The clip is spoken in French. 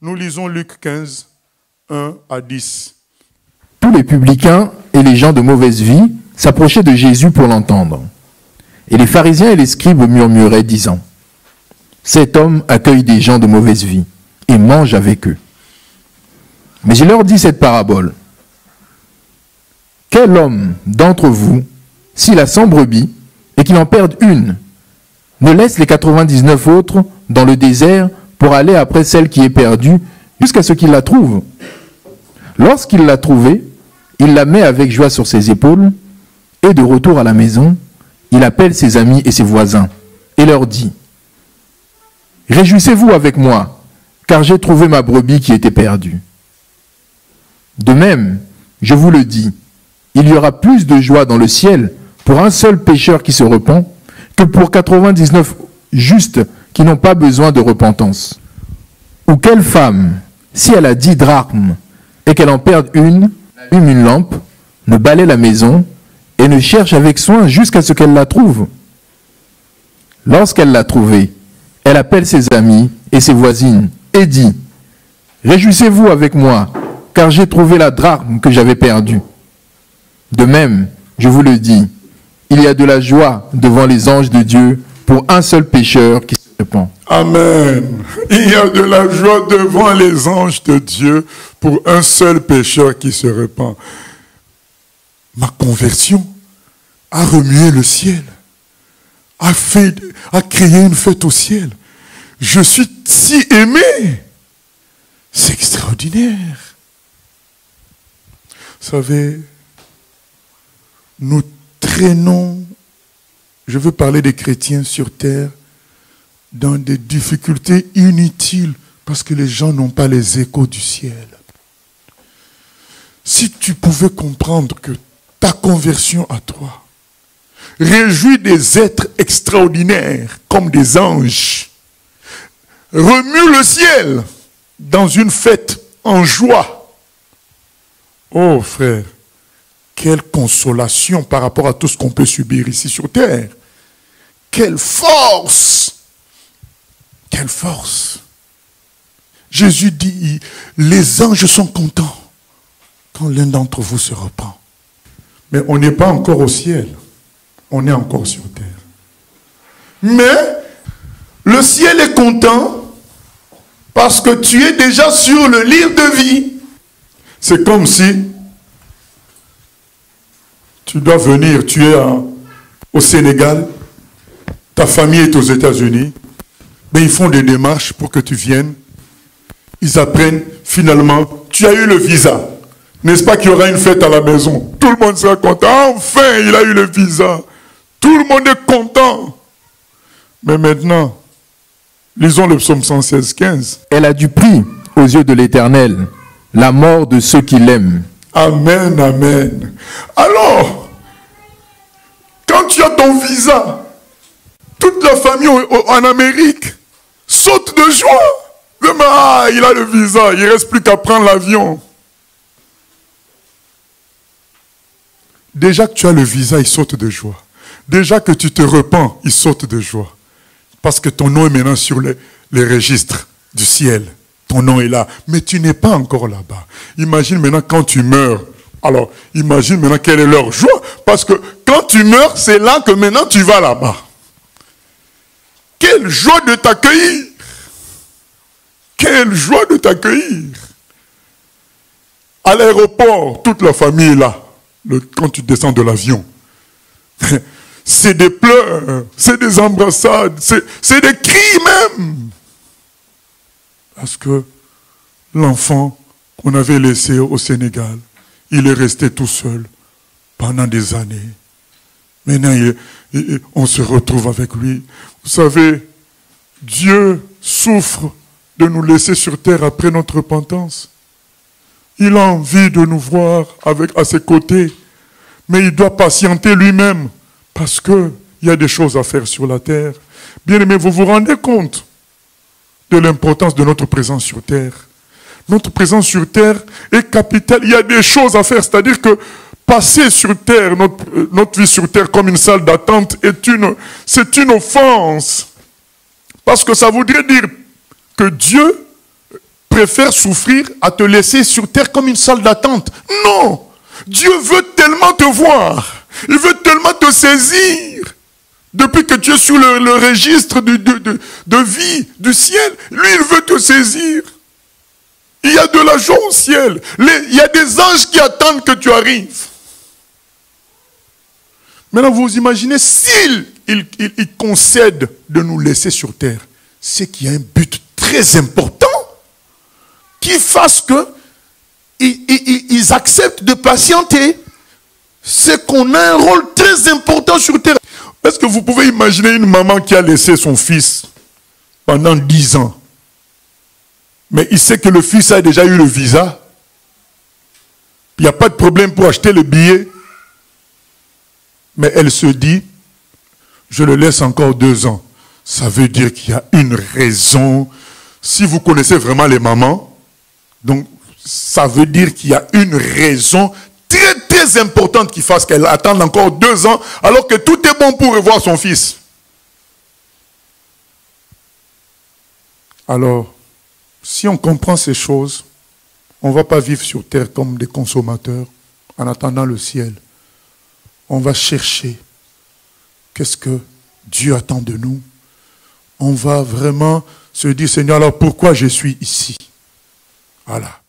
Nous lisons Luc 15, 1 à 10. Tous les publicains et les gens de mauvaise vie s'approchaient de Jésus pour l'entendre. Et les pharisiens et les scribes murmuraient, disant, « Cet homme accueille des gens de mauvaise vie et mange avec eux. » Mais il leur dit cette parabole. « Quel homme d'entre vous, s'il a 100 brebis et qu'il en perde une, ne laisse les 99 autres dans le désert pour aller après celle qui est perdue jusqu'à ce qu'il la trouve? Lorsqu'il l'a trouvée, il la met avec joie sur ses épaules et de retour à la maison, il appelle ses amis et ses voisins et leur dit, « Réjouissez-vous avec moi, car j'ai trouvé ma brebis qui était perdue. » De même, je vous le dis, il y aura plus de joie dans le ciel pour un seul pécheur qui se repent que pour 99 justes qui n'ont pas besoin de repentance. Ou quelle femme, si elle a 10 drachmes et qu'elle en perde une, allume une lampe, ne balaie la maison et ne cherche avec soin jusqu'à ce qu'elle la trouve. Lorsqu'elle l'a trouvée, elle appelle ses amis et ses voisines et dit, « Réjouissez-vous avec moi, car j'ai trouvé la drachme que j'avais perdue. » De même, je vous le dis, il y a de la joie devant les anges de Dieu pour un seul pécheur qui se repent. Amen. Il y a de la joie devant les anges de Dieu pour un seul pécheur qui se repent. Ma conversion a remué le ciel, a créé une fête au ciel. Je suis si aimé. C'est extraordinaire. Vous savez, nous traînons, je veux parler des chrétiens sur terre, dans des difficultés inutiles parce que les gens n'ont pas les échos du ciel. Si tu pouvais comprendre que ta conversion à toi réjouit des êtres extraordinaires comme des anges, remue le ciel dans une fête en joie. Oh frère, quelle consolation par rapport à tout ce qu'on peut subir ici sur terre. Quelle force! Quelle force! Jésus dit, les anges sont contents quand l'un d'entre vous se repent. Mais on n'est pas encore au ciel. On est encore sur terre. Mais le ciel est content parce que tu es déjà sur le livre de vie. C'est comme si tu dois venir, tu es au Sénégal, ta famille est aux États-Unis, mais ils font des démarches pour que tu viennes. Ils apprennent, finalement, tu as eu le visa. N'est-ce pas qu'il y aura une fête à la maison? Tout le monde sera content. Enfin, il a eu le visa. Tout le monde est content. Mais maintenant, lisons le psaume 116, 15. Elle a du prix aux yeux de l'Éternel, la mort de ceux qui l'aiment. Amen, amen. Alors, quand tu as ton visa, toute la famille en Amérique saute de joie. Ah, il a le visa, il ne reste plus qu'à prendre l'avion. Déjà que tu as le visa, il saute de joie. Déjà que tu te repens, il saute de joie. Parce que ton nom est maintenant sur les registres du ciel. Ton nom est là. Mais tu n'es pas encore là-bas. Imagine maintenant quand tu meurs. Alors, imagine maintenant quelle est leur joie. Parce que quand tu meurs, c'est là que maintenant tu vas là-bas. Quelle joie de t'accueillir. Quelle joie de t'accueillir. À l'aéroport, toute la famille est là. Quand tu descends de l'avion. C'est des pleurs, c'est des embrassades, c'est des cris même. Parce que l'enfant qu'on avait laissé au Sénégal, il est resté tout seul pendant des années. Maintenant, on se retrouve avec lui. Vous savez, Dieu souffre de nous laisser sur terre après notre repentance. Il a envie de nous voir à ses côtés, mais il doit patienter lui-même. Parce qu'il y a des choses à faire sur la terre. Bien-aimés, vous vous rendez compte de l'importance de notre présence sur terre. Notre présence sur terre est capitale. Il y a des choses à faire. C'est-à-dire que passer sur terre, notre vie sur terre comme une salle d'attente, c'est une offense. Parce que ça voudrait dire que Dieu préfère souffrir à te laisser sur terre comme une salle d'attente. Non! Dieu veut tellement te voir. Il veut tellement te saisir. Depuis que tu es sur le registre de vie du ciel, lui, il veut te saisir. Il y a de la joie au ciel. Il y a des anges qui attendent que tu arrives. Maintenant, vous imaginez, s'il concède de nous laisser sur terre, c'est qu'il y a un but très important qui fasse que ils acceptent de patienter. C'est qu'on a un rôle très important sur terre. Est-ce que vous pouvez imaginer une maman qui a laissé son fils pendant 10 ans, mais il sait que le fils a déjà eu le visa, il n'y a pas de problème pour acheter le billet, mais elle se dit, je le laisse encore 2 ans. Ça veut dire qu'il y a une raison. Si vous connaissez vraiment les mamans, donc ça veut dire qu'il y a une raison très très importante qui fasse qu'elle attende encore 2 ans alors que tout est bon pour revoir son fils. Alors, si on comprend ces choses, on ne va pas vivre sur terre comme des consommateurs en attendant le ciel. On va chercher qu'est-ce que Dieu attend de nous. On va vraiment se dire, Seigneur, alors pourquoi je suis ici? Voilà.